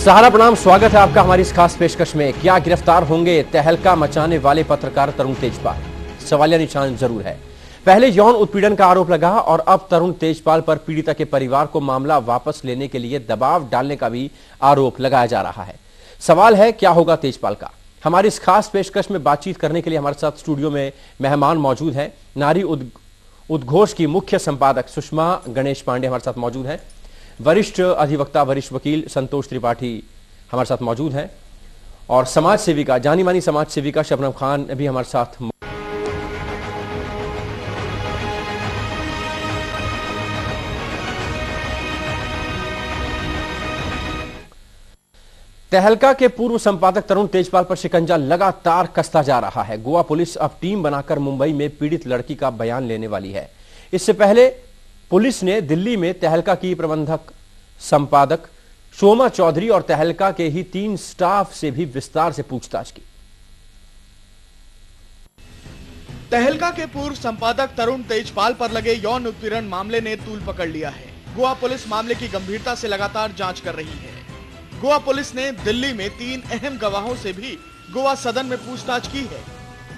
सहारा प्रणाम, स्वागत है आपका हमारी इस खास पेशकश में। क्या गिरफ्तार होंगे तहलका मचाने वाले पत्रकार तरुण तेजपाल? सवालिया निशान जरूर है। पहले यौन उत्पीड़न का आरोप लगा और अब तरुण तेजपाल पर पीड़िता के परिवार को मामला वापस लेने के लिए दबाव डालने का भी आरोप लगाया जा रहा है। सवाल है क्या होगा तेजपाल का? हमारी इस खास पेशकश में बातचीत करने के लिए हमारे साथ स्टूडियो में मेहमान मौजूद हैं। नारी उद्घोष की मुख्य संपादक सुषमा गणेश पांडे हमारे साथ मौजूद हैं। वरिष्ठ अधिवक्ता, वरिष्ठ वकील संतोष त्रिपाठी हमारे साथ मौजूद हैं और समाज सेविका, जानी मानी समाज सेविका शबनम खान भी हमारे साथ। तहलका के पूर्व संपादक तरुण तेजपाल पर शिकंजा लगातार कसता जा रहा है। गोवा पुलिस अब टीम बनाकर मुंबई में पीड़ित लड़की का बयान लेने वाली है। इससे पहले पुलिस ने दिल्ली में तहलका की प्रबंधक संपादक शोमा चौधरी और तहलका के ही 3 स्टाफ से भी विस्तार से पूछताछ की। तहलका के पूर्व संपादक तरुण तेजपाल पर लगे यौन उत्पीड़न मामले ने तूल पकड़ लिया है। गोवा पुलिस मामले की गंभीरता से लगातार जांच कर रही है। गोवा पुलिस ने दिल्ली में 3 अहम गवाहों से भी गोवा सदन में पूछताछ की है।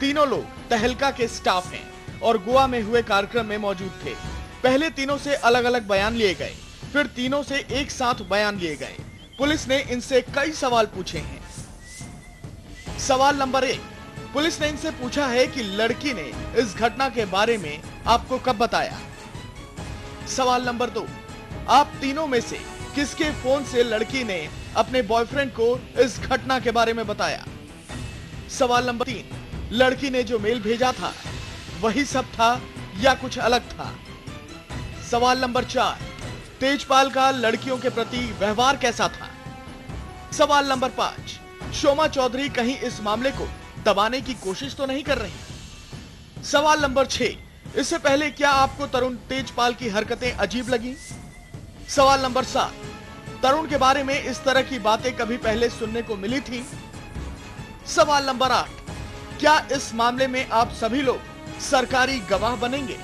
तीनों लोग तहलका के स्टाफ हैं और गोवा में हुए कार्यक्रम में मौजूद थे। पहले तीनों से अलग अलग बयान लिए गए, फिर तीनों से एक साथ बयान लिए गए। पुलिस ने इनसे कई सवाल पूछे हैं। सवाल नंबर 1, पुलिस ने इनसे पूछा है कि लड़की ने इस घटना के बारे में आपको कब बताया। सवाल नंबर 2, आप तीनों में से किसके फोन से लड़की ने अपने बॉयफ्रेंड को इस घटना के बारे में बताया। सवाल नंबर 3, लड़की ने जो मेल भेजा था वही सब था या कुछ अलग था। सवाल नंबर 4, तेजपाल का लड़कियों के प्रति व्यवहार कैसा था। सवाल नंबर 5, शोमा चौधरी कहीं इस मामले को दबाने की कोशिश तो नहीं कर रही। सवाल नंबर 6, इससे पहले क्या आपको तरुण तेजपाल की हरकतें अजीब लगी। सवाल नंबर 7, तरुण के बारे में इस तरह की बातें कभी पहले सुनने को मिली थी। सवाल नंबर 8, क्या इस मामले में आप सभी लोग सरकारी गवाह बनेंगे।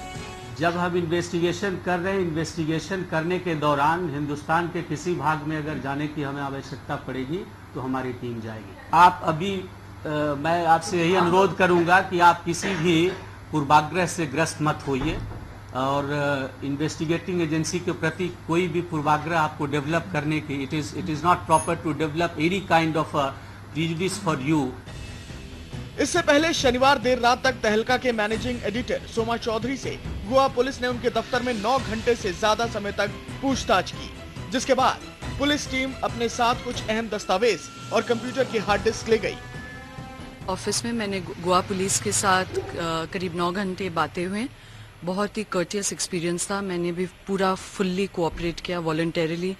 जब हम इन्वेस्टिगेशन कर रहे हैं, इन्वेस्टिगेशन करने के दौरान हिंदुस्तान के किसी भाग में अगर जाने की हमें आवश्यकता पड़ेगी तो हमारी टीम जाएगी। आप अभी मैं आपसे यही अनुरोध करूंगा कि आप किसी भी पूर्वाग्रह से ग्रस्त मत होइए और इन्वेस्टिगेटिंग एजेंसी के प्रति कोई भी पूर्वाग्रह आपको डेवलप करने की, it is not proper to develop any kind of prejudice for you. इससे पहले शनिवार देर रात तक तहलका के मैनेजिंग एडिटर शोमा चौधरी से गोवा पुलिस ने उनके दफ्तर में 9 घंटे से ज्यादा समय तक पूछताछ की, जिसके बाद पुलिस टीम अपने साथ कुछ अहम दस्तावेज और कंप्यूटर की हार्ड डिस्क ले गई। ऑफिस में मैंने गोवा पुलिस के साथ करीब 9 घंटे बातें हुए। बहुत ही कर्टियस एक्सपीरियंस था। मैंने भी पूरा फुल्ली कोऑपरेट किया वॉलंटरीली।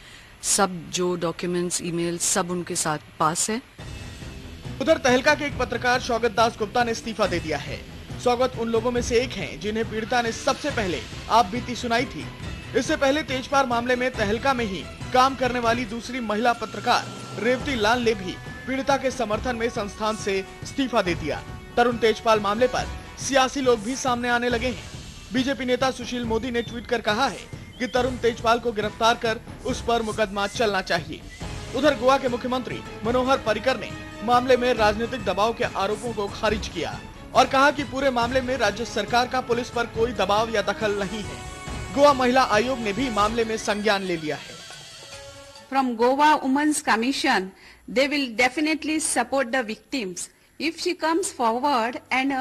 सब जो डॉक्यूमेंट्स, ईमेल सब उनके साथ पास है। उधर तहलका के एक पत्रकार शौकत दास गुप्ता ने इस्तीफा दे दिया है। शौकत उन लोगों में से एक हैं जिन्हें पीड़िता ने सबसे पहले आप बीती सुनाई थी। इससे पहले तेजपाल मामले में तहलका में ही काम करने वाली दूसरी महिला पत्रकार रेवती लाल ने भी पीड़िता के समर्थन में संस्थान से इस्तीफा दे दिया। तरुण तेजपाल मामले पर सियासी लोग भी सामने आने लगे हैं। बीजेपी नेता सुशील मोदी ने ट्वीट कर कहा है कि तरुण तेजपाल को गिरफ्तार कर उस पर मुकदमा चलना चाहिए। उधर गोवा के मुख्यमंत्री मनोहर पर्रिकर ने मामले में राजनीतिक दबाव के आरोपों को खारिज किया और कहा कि पूरे मामले में राज्य सरकार का पुलिस पर कोई दबाव या दखल नहीं है। गोवा महिला आयोग ने भी मामले में संज्ञान ले लिया है। From Goa Women's Commission, they will definitely support the victims. If she comes forward and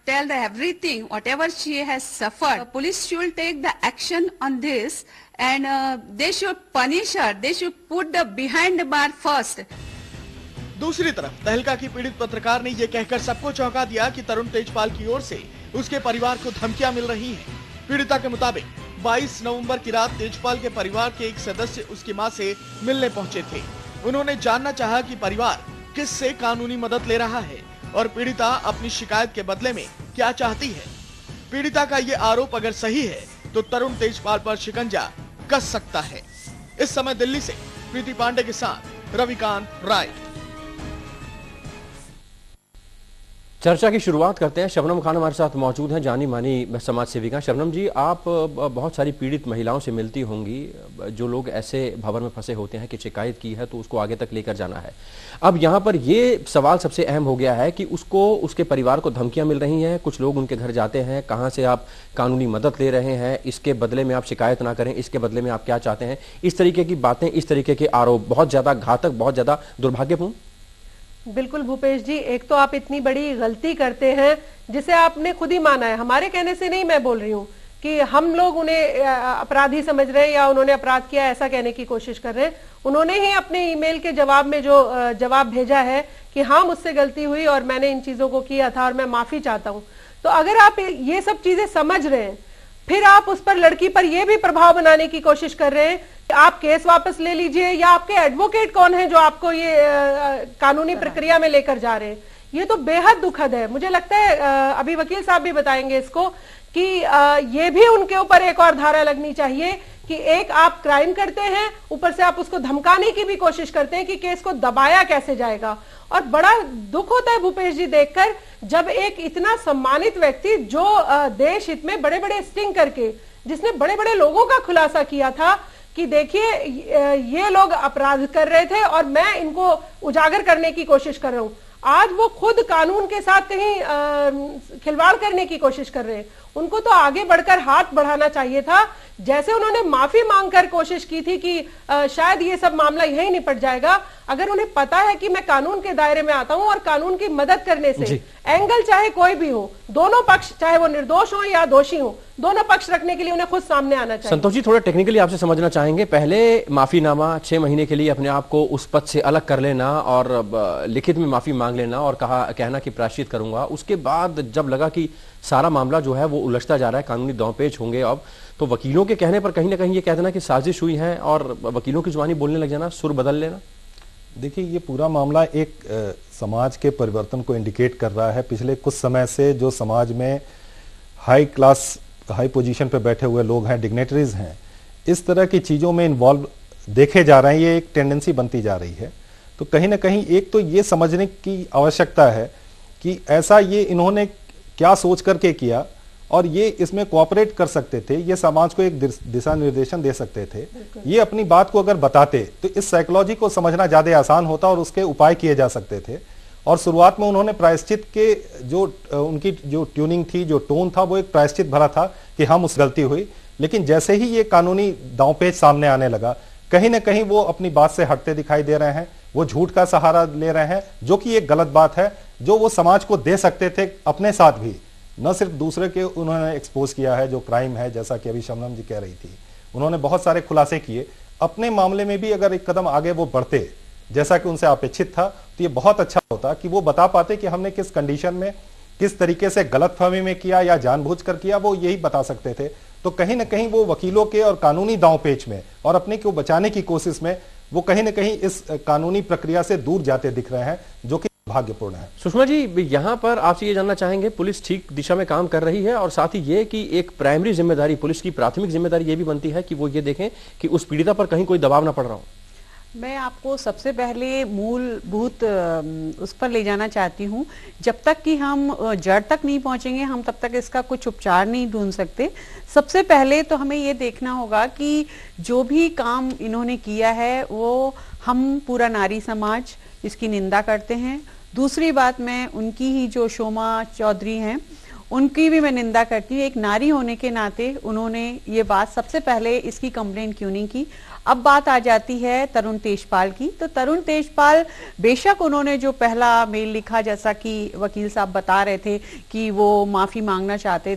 tell everything, whatever she has suffered, the police should take the action on this and they should punish her. They should put the behind the bar first. दूसरी तरफ तहलका की पीड़ित पत्रकार ने ये कहकर सबको चौंका दिया कि तरुण तेजपाल की ओर से उसके परिवार को धमकियां मिल रही हैं। पीड़िता के मुताबिक 22 नवंबर की रात तेजपाल के परिवार के एक सदस्य उसकी मां से मिलने पहुंचे थे। उन्होंने जानना चाहा कि परिवार किससे कानूनी मदद ले रहा है और पीड़िता अपनी शिकायत के बदले में क्या चाहती है। पीड़िता का ये आरोप अगर सही है तो तरुण तेजपाल पर शिकंजा कस सकता है। इस समय दिल्ली से प्रीति पांडे के साथ रविकांत राय। चर्चा की शुरुआत करते हैं। शबनम खान हमारे साथ मौजूद हैं, जानी मानी समाज सेविका। शबनम जी, आप बहुत सारी पीड़ित महिलाओं से मिलती होंगी, जो लोग ऐसे भंवर में फंसे होते हैं कि शिकायत की है तो उसको आगे तक लेकर जाना है। अब यहाँ पर ये सवाल सबसे अहम हो गया है कि उसको, उसके परिवार को धमकियां मिल रही हैं, कुछ लोग उनके घर जाते हैं, कहाँ से आप कानूनी मदद ले रहे हैं, इसके बदले में आप शिकायत ना करें, इसके बदले में आप क्या चाहते हैं, इस तरीके की बातें, इस तरीके के आरोप बहुत ज्यादा घातक, बहुत ज्यादा दुर्भाग्यपूर्ण। बिल्कुल भूपेश जी, एक तो आप इतनी बड़ी गलती करते हैं जिसे आपने खुद ही माना है, हमारे कहने से नहीं मैं बोल रही हूँ कि हम लोग उन्हें अपराधी समझ रहे हैं या उन्होंने अपराध किया ऐसा कहने की कोशिश कर रहे हैं। उन्होंने ही अपने ईमेल के जवाब में जो जवाब भेजा है कि हाँ मुझसे गलती हुई और मैंने इन चीजों को किया था और मैं माफी चाहता हूँ। तो अगर आप ये सब चीजें समझ रहे हैं, फिर आप उस पर, लड़की पर यह भी प्रभाव बनाने की कोशिश कर रहे हैं कि आप केस वापस ले लीजिए, या आपके एडवोकेट कौन है जो आपको ये कानूनी प्रक्रिया में लेकर जा रहे हैं। ये तो बेहद दुखद है। मुझे लगता है अभी वकील साहब भी बताएंगे इसको कि ये भी उनके ऊपर एक और धारा लगनी चाहिए कि एक आप क्राइम करते हैं, ऊपर से आप उसको धमकाने की भी कोशिश करते हैं कि केस को दबाया कैसे जाएगा। और बड़ा दुख होता है भूपेश जी देखकर, जब एक इतना सम्मानित व्यक्ति जो देश हित में बड़े बड़े स्टिंग करके, जिसने बड़े बड़े लोगों का खुलासा किया था कि देखिए ये लोग अपराध कर रहे थे और मैं इनको उजागर करने की कोशिश कर रहा हूं, आज वो खुद कानून के साथ कहीं खिलवाड़ करने की कोशिश कर रहे हैं। उनको तो आगे बढ़कर हाथ बढ़ाना चाहिए था। जैसे उन्होंने माफी मांगकर कोशिश की थी कि शायद ये सब मामला यहीं निपट जाएगा, अगर उन्हें पता है कि मैं कानून के दायरे में आता हूं और कानून की मदद करने से एंगल चाहे कोई भी हो, दोनों पक्ष चाहे वो निर्दोष हो या दोषी हो, दोनों पक्ष रखने के लिए उन्हें खुद सामने आना चाहिए। संतोष जी, थोड़ा टेक्निकली आपसे समझना चाहेंगे, पहले माफीनामा 6 महीने के लिए अपने आप को उस पद से अलग कर लेना और लिखित में माफी मांग लेना और कहना कि प्रायश्चित करूंगा, उसके बाद जब लगा कि सारा मामला जो है वो उलझता जा रहा है, कानूनी दांवपेच होंगे अब, तो वकीलों के कहने पर कहीं ना कहीं ये कह देना कि साजिश हुई है और वकीलों की जुबानी बोलने लग जाना, सुर बदल लेना। देखिए, ये पूरा मामला एक समाज के परिवर्तन को इंडिकेट कर रहा है। पिछले कुछ समय से जो समाज में हाई क्लास, हाई पोजीशन पे बैठे हुए लोग हैं, डिग्नेटरीज हैं, इस तरह की चीज़ों में इन्वॉल्व देखे जा रहे हैं, ये एक टेंडेंसी बनती जा रही है। तो कहीं ना कहीं एक तो ये समझने की आवश्यकता है कि ऐसा ये इन्होंने क्या सोच करके किया और ये इसमें कोऑपरेट कर सकते थे, ये समाज को एक दिशा निर्देशन दे सकते थे। ये अपनी बात को अगर बताते तो इस साइकोलॉजी को समझना ज्यादा आसान होता और उसके उपाय किए जा सकते थे। और शुरुआत में उन्होंने प्रायश्चित के जो उनकी जो ट्यूनिंग थी, जो टोन था, वो एक प्रायश्चित भरा था कि हम उस गलती हुई। लेकिन जैसे ही ये कानूनी दांवपेच सामने आने लगा, कहीं ना कहीं वो अपनी बात से हटते दिखाई दे रहे हैं, वो झूठ का सहारा ले रहे हैं, जो कि एक गलत बात है, जो वो समाज को दे सकते थे अपने साथ भी, न सिर्फ दूसरे के उन्होंने एक्सपोज किया है जो क्राइम है, जैसा कि अभी शबनम जी कह रही थी। उन्होंने बहुत सारे खुलासे किए, अपने मामले में भी अगर एक कदम आगे वो बढ़ते जैसा कि उनसे अपेक्षित था, तो ये बहुत अच्छा होता कि वो बता पाते कि हमने किस कंडीशन में, किस तरीके से गलतफहमी में किया या जानबूझकर किया, वो यही बता सकते थे। तो कहीं ना कहीं वो वकीलों के और कानूनी दांवपेच में और अपने को बचाने की कोशिश में वो कहीं ना कहीं इस कानूनी प्रक्रिया से दूर जाते दिख रहे हैं, जो कि भाग्यपूर्ण है। सुषमा जी, यहाँ पर आपसे ये जानना चाहेंगे, पुलिस ठीक दिशा में काम कर रही है और साथ ही ये कि एक प्राइमरी जिम्मेदारी, पुलिस की प्राथमिक जिम्मेदारी ये भी बनती है कि वो ये देखें कि उस पीड़िता पर कहीं कोई दबाव ना पड़ रहा हो। मैं आपको सबसे पहले मूलभूत उस पर ले जाना चाहती हूँ। जब तक कि हम जड़ तक नहीं पहुंचेंगे, हम तब तक इसका कुछ उपचार नहीं ढूंढ सकते। सबसे पहले तो हमें ये देखना होगा कि जो भी काम इन्होंने किया है वो हम पूरा नारी समाज इसकी निंदा करते हैं। दूसरी बात, मैं उनकी ही जो शोमा चौधरी हैं उनकी भी मैं निंदा करती हूँ। एक नारी होने के नाते उन्होंने ये बात सबसे पहले इसकी कंप्लेंट क्यों नहीं की। अब बात आ जाती है तरुण तेजपाल की। तो तरुण तेजपाल, बेशक उन्होंने जो पहला मेल लिखा, जैसा कि वकील साहब बता रहे थे कि वो माफी मांगना चाहते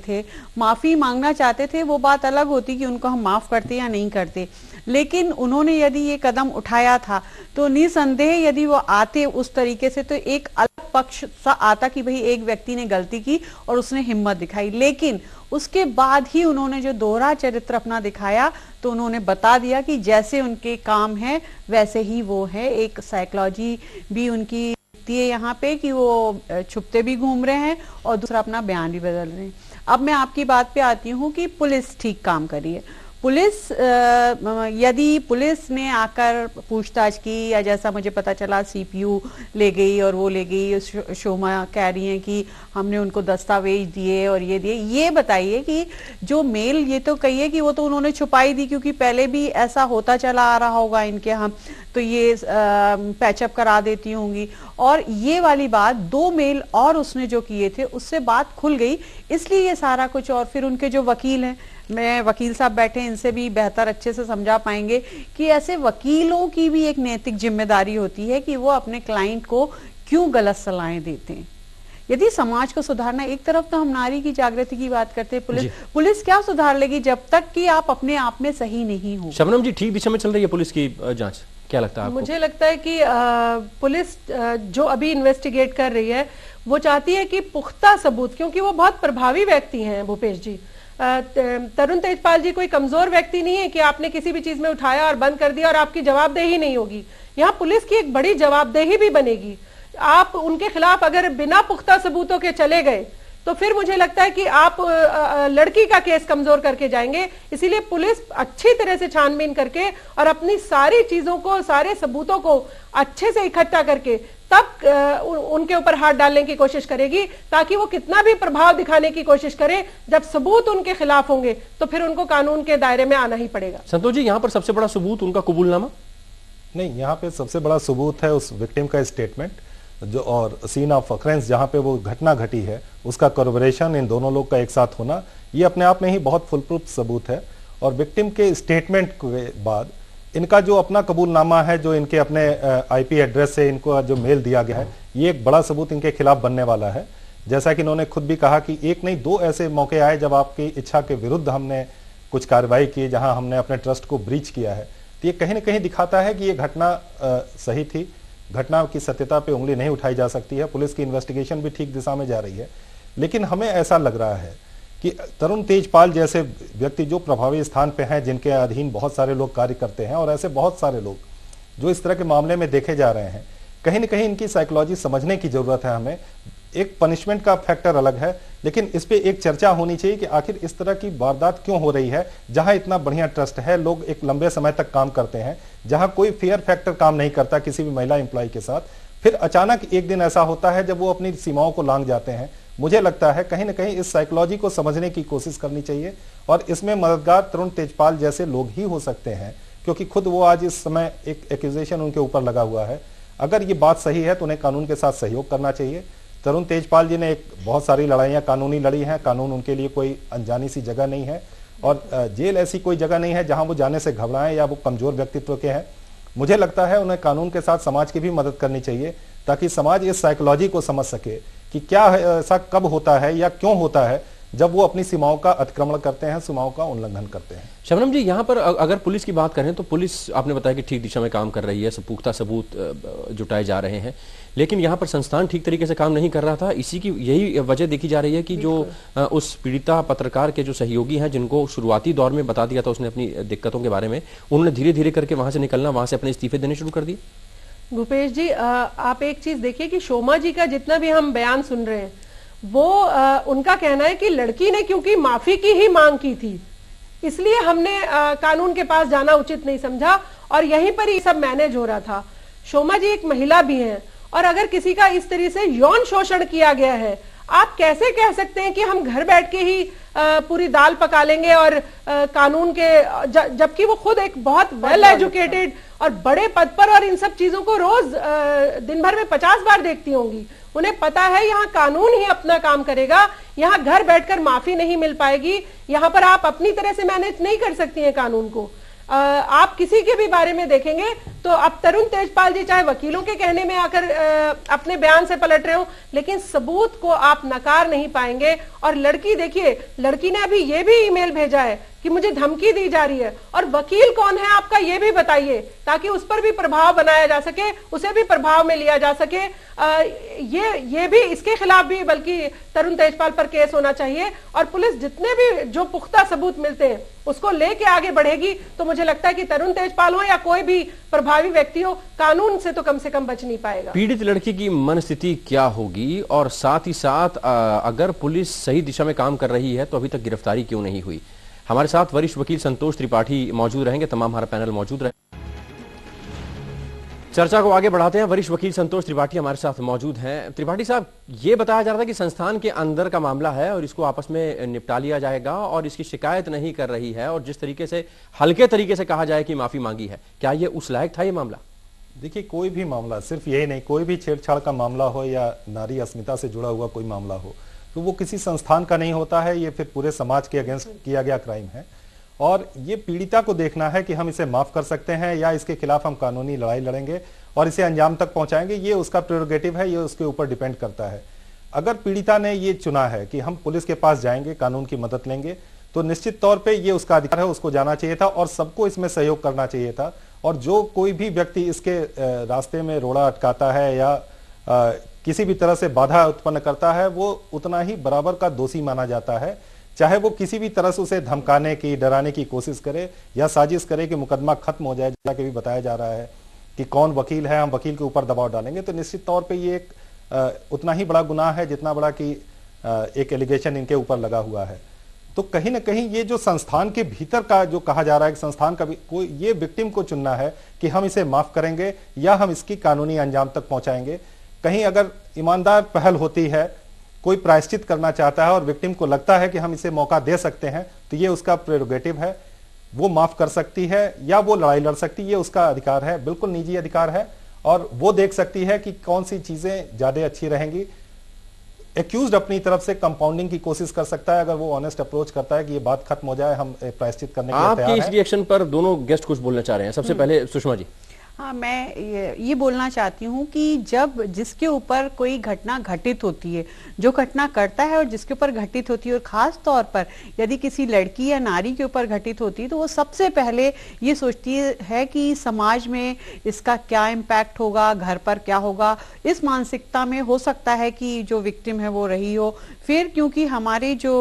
थे, वो बात अलग होती कि उनको हम माफ करते या नहीं करते। लेकिन उन्होंने यदि ये कदम उठाया था तो निसंदेह यदि वो आते उस तरीके से, तो एक अलग पक्ष सा आता कि भाई एक व्यक्ति ने गलती की और उसने हिम्मत दिखाई। लेकिन उसके बाद ही उन्होंने जो दोहरा चरित्र अपना दिखाया, तो उन्होंने बता दिया कि जैसे उनके काम है वैसे ही वो है। एक साइकोलॉजी भी उनकी दिखती है यहाँ पे कि वो छुपते भी घूम रहे हैं और दूसरा अपना बयान भी बदल रहे हैं। अब मैं आपकी बात पे आती हूँ कि पुलिस ठीक काम करी है। पुलिस यदि पुलिस ने आकर पूछताछ की या जैसा मुझे पता चला CPU ले गई और वो ले गई, शोमा कह रही हैं कि हमने उनको दस्तावेज दिए और ये दिए, ये बताइए कि जो मेल, ये तो कहिए कि वो तो उन्होंने छुपाई दी क्योंकि पहले भी ऐसा होता चला आ रहा होगा इनके, हम तो ये पैचअप करा देती होंगी। और ये वाली बात 2 मेल और उसने जो किए थे उससे बात खुल गई, इसलिए ये सारा कुछ। और फिर उनके जो वकील हैं, मैं वकील साहब बैठे, इनसे भी बेहतर अच्छे से समझा पाएंगे कि ऐसे वकीलों की भी एक नैतिक जिम्मेदारी होती है कि वो अपने क्लाइंट को क्यों गलत सलाहें देते हैं। यदि समाज को सुधारना, एक तरफ तो हम नारी की जागृति की बात करते हैं, पुलिस क्या सुधार लेगी जब तक कि आप अपने आप में सही नहीं हो। शबनम जी, ठीक दिशा में चल रही है पुलिस की जांच, क्या लगता है आपको? मुझे लगता है कि पुलिस जो अभी इन्वेस्टिगेट कर रही है वो चाहती है कि पुख्ता सबूत, क्योंकि वो बहुत प्रभावी व्यक्ति हैं भूपेश जी। तरुण तेजपाल जी कोई कमजोर व्यक्ति नहीं है कि आपने किसी भी चीज में उठाया और बंद कर दिया और आपकी जवाबदेही नहीं होगी। यहाँ पुलिस की एक बड़ी जवाबदेही भी बनेगी। आप उनके खिलाफ अगर बिना पुख्ता सबूतों के चले गए तो फिर मुझे लगता है कि आप लड़की का केस कमजोर करके जाएंगे। इसीलिए पुलिस अच्छी तरह से छानबीन करके और अपनी सारी चीजों को, सारे सबूतों को अच्छे से इकट्ठा करके तब उनके ऊपर हाथ डालने की कोशिश करेगी, ताकि वो कितना भी प्रभाव दिखाने की कोशिश करे, जब सबूत उनके खिलाफ होंगे तो फिर उनको कानून के दायरे में आना ही पड़ेगा। संतोष जी, यहाँ पर सबसे बड़ा सबूत उनका कबूलनामा? नहीं, यहाँ पे सबसे बड़ा सबूत है उस विक्टिम का स्टेटमेंट, जो और सीन ऑफ ऑकरेंस जहाँ पे वो घटना घटी है उसका कोरबोरेशन, इन दोनों लोग का एक साथ होना, ये अपने आप में ही बहुत फुल प्रूफ सबूत है। और विक्टिम के स्टेटमेंट के बाद इनका जो अपना कबूलनामा है, जो इनके अपने IP एड्रेस से इनको जो मेल दिया गया है, ये एक बड़ा सबूत इनके खिलाफ बनने वाला है। जैसा कि इन्होंने खुद भी कहा कि एक नहीं 2 ऐसे मौके आए जब आपकी इच्छा के विरुद्ध हमने कुछ कार्रवाई की, जहां हमने अपने ट्रस्ट को ब्रीच किया है। तो ये कहीं ना कहीं दिखाता है कि ये घटना सही थी, घटना की सत्यता पे उंगली नहीं उठाई जा सकती है। पुलिस की इन्वेस्टिगेशन भी ठीक दिशा में जा रही है, लेकिन हमें ऐसा लग रहा है कि तरुण तेजपाल जैसे व्यक्ति जो प्रभावी स्थान पे हैं, जिनके अधीन बहुत सारे लोग कार्य करते हैं, और ऐसे बहुत सारे लोग जो इस तरह के मामले में देखे जा रहे हैं, कहीं ना कहीं इनकी साइकोलॉजी समझने की जरूरत है हमें। एक पनिशमेंट का फैक्टर अलग है, लेकिन इस पे एक चर्चा होनी चाहिए कि आखिर इस तरह की वारदात क्यों हो रही है, जहां इतना बढ़िया ट्रस्ट है, लोग एक लंबे समय तक काम करते हैं, जहां कोई फेयर फैक्टर काम नहीं करता किसी भी महिला एम्प्लॉय के साथ, फिर अचानक एक दिन ऐसा होता है जब वो अपनी सीमाओं को लांघ जाते हैं। मुझे लगता है कहीं ना कहीं इस साइकोलॉजी को समझने की कोशिश करनी चाहिए, और इसमें मददगार तरुण तेजपाल जैसे लोग ही हो सकते हैं, क्योंकि खुद वो आज इस समय एक एक्यूजेशन उनके ऊपर लगा हुआ है। अगर ये बात सही है तो उन्हें कानून के साथ सहयोग करना चाहिए। तरुण तेजपाल जी ने एक बहुत सारी लड़ाइयां कानूनी लड़ी हैं, कानून उनके लिए कोई अनजानी सी जगह नहीं है, और जेल ऐसी कोई जगह नहीं है जहां वो जाने से घबराएं या वो कमजोर व्यक्तित्व के हैं। मुझे लगता है उन्हें कानून के साथ समाज की भी मदद करनी चाहिए, ताकि समाज इस साइकोलॉजी को समझ सके कि क्या ऐसा कब होता है या क्यों होता है जब वो अपनी सीमाओं का अतिक्रमण करते हैं, सीमाओं का उल्लंघन करते हैं। शबनम जी, यहाँ पर अगर पुलिस की बात करें तो पुलिस, आपने बताया कि ठीक दिशा में काम कर रही है, पुख्ता सबूत जुटाए जा रहे हैं, लेकिन यहाँ पर संस्थान ठीक तरीके से काम नहीं कर रहा था। इसी की यही वजह देखी जा रही है कि जो उस पीड़िता पत्रकार के जो सहयोगी हैं, जिनको शुरुआती दौर में बता दिया था उसने अपनी दिक्कतों के बारे में, उन्होंने धीरे धीरे करके वहां से निकलना, वहां से अपने इस्तीफे देने शुरू कर दिए। भूपेश जी, आप एक चीज देखिए कि शोमा जी का जितना भी हम बयान सुन रहे हैं, वो उनका कहना है कि लड़की ने क्योंकि माफी की ही मांग की थी, इसलिए हमने कानून के पास जाना उचित नहीं समझा और यहीं पर ही सब मैनेज हो रहा था। शोमा जी एक महिला भी हैं, और अगर किसी का इस तरह से यौन शोषण किया गया है, आप कैसे कह सकते हैं कि हम घर बैठ के ही पूरी दाल पका लेंगे और कानून के, जबकि वो खुद एक बहुत वेल एजुकेटेड और बड़े पद पर, और इन सब चीजों को रोज दिन भर में 50 बार देखती होंगी। उन्हें पता है यहाँ कानून ही अपना काम करेगा, यहाँ घर बैठकर माफी नहीं मिल पाएगी, यहाँ पर आप अपनी तरह से मैनेज नहीं कर सकती हैं कानून को। आप किसी के भी बारे में देखेंगे तो अब तरुण तेजपाल जी चाहे वकीलों के कहने में आकर अपने बयान से पलट रहे हो, लेकिन सबूत को आप नकार नहीं पाएंगे। और लड़की देखिए, लड़की ने अभी ये भी ईमेल भेजा है कि मुझे धमकी दी जा रही है, और वकील कौन है आपका ये भी बताइए, ताकि उस पर भी प्रभाव बनाया जा सके, उसे भी प्रभाव में लिया जा सके। ये भी, इसके खिलाफ भी बल्कि तरुण तेजपाल पर केस होना चाहिए, और पुलिस जितने भी जो पुख्ता सबूत मिलते हैं उसको लेके आगे बढ़ेगी तो मुझे लगता है कि तरुण तेजपाल हो या कोई भी प्रभावी व्यक्ति हो, कानून से तो कम से कम बच नहीं पाएगा। पीड़ित लड़की की मनस्थिति क्या होगी, और साथ ही साथ अगर पुलिस सही दिशा में काम कर रही है तो अभी तक गिरफ्तारी क्यों नहीं हुई? हमारे साथ वरिष्ठ वकील संतोष त्रिपाठी मौजूद रहेंगे, तमाम हमारा पैनल मौजूद रहे। चर्चा को आगे बढ़ाते हैं। वरिष्ठ वकील संतोष त्रिपाठी हमारे साथ मौजूद हैं। त्रिपाठी साहब, ये बताया जा रहा था कि संस्थान के अंदर का मामला है और इसको आपस में निपटा लिया जाएगा और इसकी शिकायत नहीं कर रही है, और जिस तरीके से हल्के तरीके से कहा जाए कि माफी मांगी है, क्या ये उस लायक था ये मामला? देखिए, कोई भी मामला, सिर्फ यही नहीं, कोई भी छेड़छाड़ का मामला हो या नारी अस्मिता से जुड़ा हुआ कोई मामला हो, तो वो किसी संस्थान का नहीं होता है, ये फिर पूरे समाज के अगेंस्ट किया गया क्राइम है। और ये पीड़िता को देखना है कि हम इसे माफ कर सकते हैं या इसके खिलाफ हम कानूनी लड़ाई लड़ेंगे और इसे अंजाम तक पहुंचाएंगे। ये उसका प्रेरोगेटिव है, ये उसके ऊपर डिपेंड करता है। अगर पीड़िता ने ये चुना है कि हम पुलिस के पास जाएंगे, कानून की मदद लेंगे, तो निश्चित तौर पे ये उसका अधिकार है, उसको जाना चाहिए था और सबको इसमें सहयोग करना चाहिए था। और जो कोई भी व्यक्ति इसके रास्ते में रोड़ा अटकाता है या किसी भी तरह से बाधा उत्पन्न करता है, वो उतना ही बराबर का दोषी माना जाता है, चाहे वो किसी भी तरह से उसे धमकाने की, डराने की कोशिश करे या साजिश करे कि मुकदमा खत्म हो जाए। जैसा कि भी बताया जा रहा है कि कौन वकील है, हम वकील के ऊपर दबाव डालेंगे, तो निश्चित तौर पे ये एक उतना ही बड़ा गुनाह है जितना बड़ा कि एक एलिगेशन इनके ऊपर लगा हुआ है। तो कहीं ना कहीं ये जो संस्थान के भीतर का जो कहा जा रहा है कि संस्थान का कोई ये विक्टिम को चुनना है कि हम इसे माफ करेंगे या हम इसकी कानूनी अंजाम तक पहुंचाएंगे। कहीं अगर ईमानदार पहल होती है, कोई प्रायश्चित करना चाहता है और विक्टिम को लगता है कि हम इसे मौका दे सकते हैं, तो ये उसका प्रेरोगेटिव है, वो माफ कर सकती है या वो लड़ाई लड़ सकती है, ये उसका अधिकार है, बिल्कुल निजी अधिकार है। और वो देख सकती है कि कौन सी चीजें ज्यादा अच्छी रहेंगी। एक्यूज्ड अपनी तरफ से कंपाउंडिंग की कोशिश कर सकता है, अगर वो ऑनेस्ट अप्रोच करता है कि ये बात खत्म हो जाए, हम प्रायश्चित करने के लिए तैयार हैं। आपके इस रिएक्शन पर दोनों गेस्ट कुछ बोलना चाह रहे हैं। सबसे पहले सुषमा जी। हाँ, मैं ये बोलना चाहती हूँ कि जब जिसके ऊपर कोई घटना घटित होती है, जो घटना करता है और जिसके ऊपर घटित होती है, और खास तौर पर यदि किसी लड़की या नारी के ऊपर घटित होती है, तो वो सबसे पहले ये सोचती है कि समाज में इसका क्या इम्पैक्ट होगा, घर पर क्या होगा। इस मानसिकता में हो सकता है कि जो विक्टिम है वो रही हो। फिर क्योंकि हमारे जो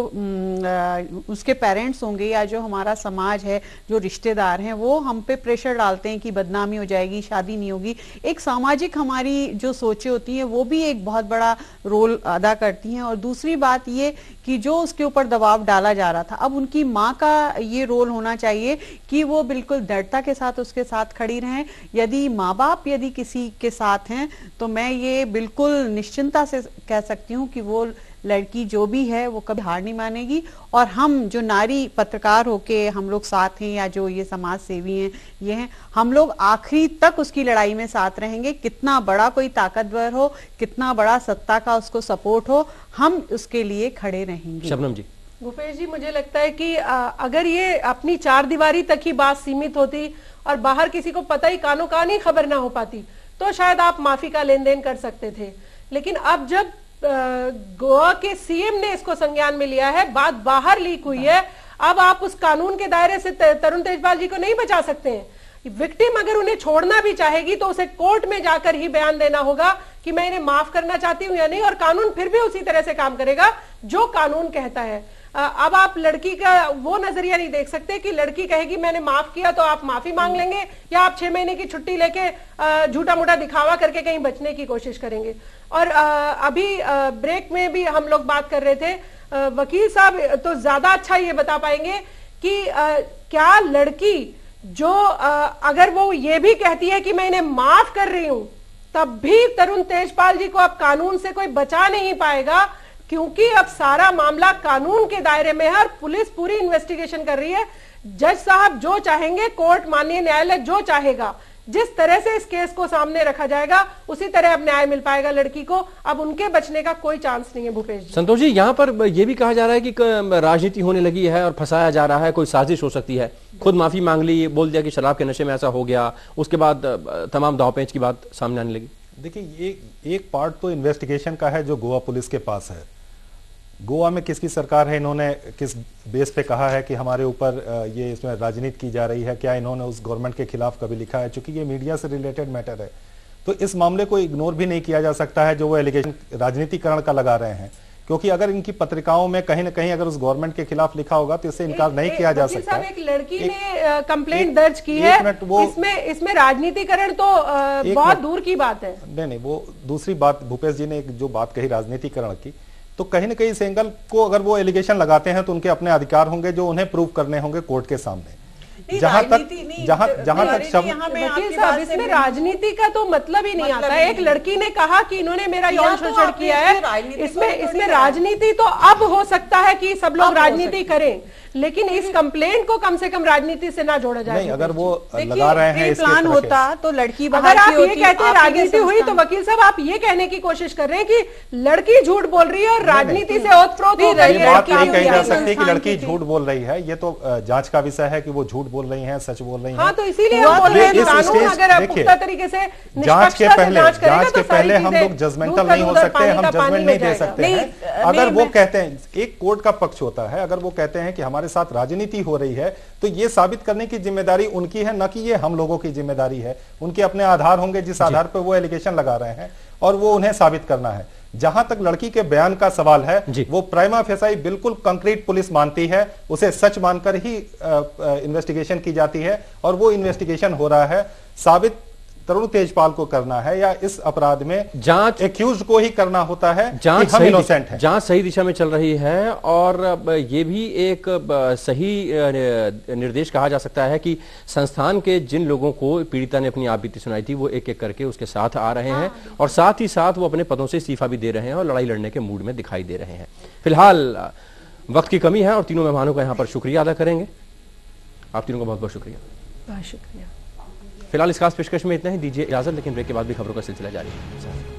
उसके पेरेंट्स होंगे या जो हमारा समाज है, जो रिश्तेदार हैं, वो हम पे प्रेशर डालते हैं कि बदनामी हो जाएगी, शादी नहीं होगी। एक सामाजिक हमारी जो सोचें होती हैं वो भी एक बहुत बड़ा रोल अदा करती हैं। और दूसरी बात ये कि जो उसके ऊपर दबाव डाला जा रहा था, अब उनकी माँ का ये रोल होना चाहिए कि वो बिल्कुल दृढ़ता के साथ उसके साथ खड़ी रहें। यदि माँ बाप यदि किसी के साथ हैं, तो मैं ये बिल्कुल निश्चिंता से कह सकती हूँ कि वो लड़की जो भी है वो कभी हार नहीं मानेगी। और हम जो नारी पत्रकार होके हम लोग साथ हैं, या जो ये समाज सेवी हैं, ये हैं, हम लोग आखिरी तक उसकी लड़ाई में साथ रहेंगे। कितना बड़ा कोई ताकतवर हो, कितना बड़ा सत्ता का उसको सपोर्ट हो, हम उसके लिए खड़े रहेंगे। शबनम जी। भूपेश जी, मुझे लगता है कि अगर ये अपनी चार दीवारी तक ही बात सीमित होती और बाहर किसी को पता ही कानो कान ही खबर ना हो पाती, तो शायद आप माफी का लेन देन कर सकते थे। लेकिन अब जब गोवा के सीएम ने इसको संज्ञान में लिया है, बात बाहर लीक हुई है, अब आप उस कानून के दायरे से तरुण तेजपाल जी को नहीं बचा सकते हैं। विक्टिम अगर उन्हें छोड़ना भी चाहेगी तो उसे कोर्ट में जाकर ही बयान देना होगा कि मैं इन्हें माफ करना चाहती हूं या नहीं, और कानून फिर भी उसी तरह से काम करेगा जो कानून कहता है। अब आप लड़की का वो नजरिया नहीं देख सकते कि लड़की कहेगी मैंने माफ किया तो आप माफी मांग लेंगे, या आप 6 महीने की छुट्टी लेके झूठा मूठा दिखावा करके कहीं बचने की कोशिश करेंगे। और अभी ब्रेक में भी हम लोग बात कर रहे थे, वकील साहब तो ज्यादा अच्छा ये बता पाएंगे कि क्या लड़की जो अगर वो ये भी कहती है कि मैं इन्हें माफ कर रही हूं, तब भी तरुण तेजपाल जी को अब कानून से कोई बचा नहीं पाएगा, क्योंकि अब सारा मामला कानून के दायरे में है और पुलिस पूरी इन्वेस्टिगेशन कर रही है। जज साहब जो चाहेंगे, कोर्ट माननीय न्यायालय जो चाहेगा, जिस तरह से इस केस को सामने रखा जाएगा उसी तरह अब न्याय मिल पाएगा लड़की को। अब उनके बचने का कोई चांस नहीं है। भूपेश जी। संतोष जी, यहाँ पर यह भी कहा जा रहा है कि राजनीति होने लगी है और फंसाया जा रहा है, कोई साजिश हो सकती है। खुद माफी मांग ली, बोल दिया कि शराब के नशे में ऐसा हो गया, उसके बाद तमाम दावपेंच की बात सामने आने लगी। देखिए, एक पार्ट तो इन्वेस्टिगेशन का है जो गोवा पुलिस के पास है। गोवा में किसकी सरकार है, इन्होंने किस बेस पे कहा है कि हमारे ऊपर ये इसमें राजनीति की जा रही है, क्या इन्होंने उस गवर्नमेंट के खिलाफ कभी लिखा है? चूंकि ये मीडिया से रिलेटेड मैटर है, तो इस मामले को इग्नोर भी नहीं किया जा सकता है जो वो एलिगेशन राजनीतिकरण का लगा रहे हैं। क्योंकि अगर इनकी पत्रिकाओं में कहीं ना कहीं अगर उस गवर्नमेंट के खिलाफ लिखा होगा तो इससे इनकार नहीं किया जा सकता। एक लड़की ने कंप्लेंट दर्ज की है, इसमें राजनीतिकरण तो बहुत दूर की बात है। नहीं, वो दूसरी बात भूपेश जी ने जो बात कही राजनीतिकरण की, तो कहीं ना कहीं इस एंगल को अगर वो एलिगेशन लगाते हैं तो उनके अपने अधिकार होंगे जो उन्हें प्रूव करने होंगे कोर्ट के सामने। जहां तक वकील साहब, इसमें राजनीति का तो मतलब ही नहीं आता। एक लड़की ने कहा कि इन्होंने मेरा यौन शोषण किया है, इसमें राजनीति तो अब हो सकता है कि सब लोग राजनीति करें, लेकिन इस कंप्लेंट को कम से कम राजनीति से ना जोड़ा जाए। नहीं, अगर वो लगा रहे हैं इसके प्लान होता तो लड़की अगर आप ये कहते हैं राजनीति हुई, तो वकील साहब आप ये कहने की कोशिश कर रहे हैं कि लड़की झूठ बोल रही है और राजनीति से ओतप्रोत हो गई है। बात नहीं कही जा सकती कि लड़की झूठ बोल रही है, ये तो जांच का विषय है कि वो झूठ बोल रही है, सच बोल रही है। हाँ, तो इसीलिए हम बोल रहे हैं कानून अगर पुख्ता तरीके से जांच के पहले हम लोग जजमेंटल नहीं हो सकते, हम जजमेंट नहीं दे सकते हैं। अगर वो कहते हैं, एक कोर्ट का पक्ष होता है, अगर वो कहते हैं कि हमारे साथ राजनीति हो रही है, तो ये साबित करने की जिम्मेदारी उनकी है, न कि ये हम लोगों की जिम्मेदारी है। उनके अपने आधार होंगे जिस आधार पर वो एलिगेशन लगा रहे हैं, और वो उन्हें साबित करना है। जहां तक लड़की के बयान का सवाल है, वो प्राइमा फेसाई बिल्कुल कंक्रीट पुलिस मानती है, उसे सच मानकर ही इन्वेस्टिगेशन की जाती है, और वो इन्वेस्टिगेशन हो रहा है। साबित तरुण तेजपाल को करना है या इस अपराध में जांच एक्यूज्ड को ही करना होता है, जांच हम इनोसेंट हैं। जांच सही दिशा में चल रही है, और ये भी एक सही निर्देश कहा जा सकता है कि संस्थान के जिन लोगों को पीड़िता ने अपनी आपबीती सुनाई थी, वो एक एक करके उसके साथ आ रहे हैं, और साथ ही साथ वो अपने पदों से इस्तीफा भी दे रहे हैं और लड़ाई लड़ने के मूड में दिखाई दे रहे हैं। फिलहाल वक्त की कमी है और तीनों मेहमानों का यहाँ पर शुक्रिया अदा करेंगे। आप तीनों का बहुत बहुत शुक्रिया। बहुत शुक्रिया। फिलहाल इस खास पेशकश में इतना ही, दीजिए इजाजत, लेकिन ब्रेक के बाद भी खबरों का सिलसिला जारी है।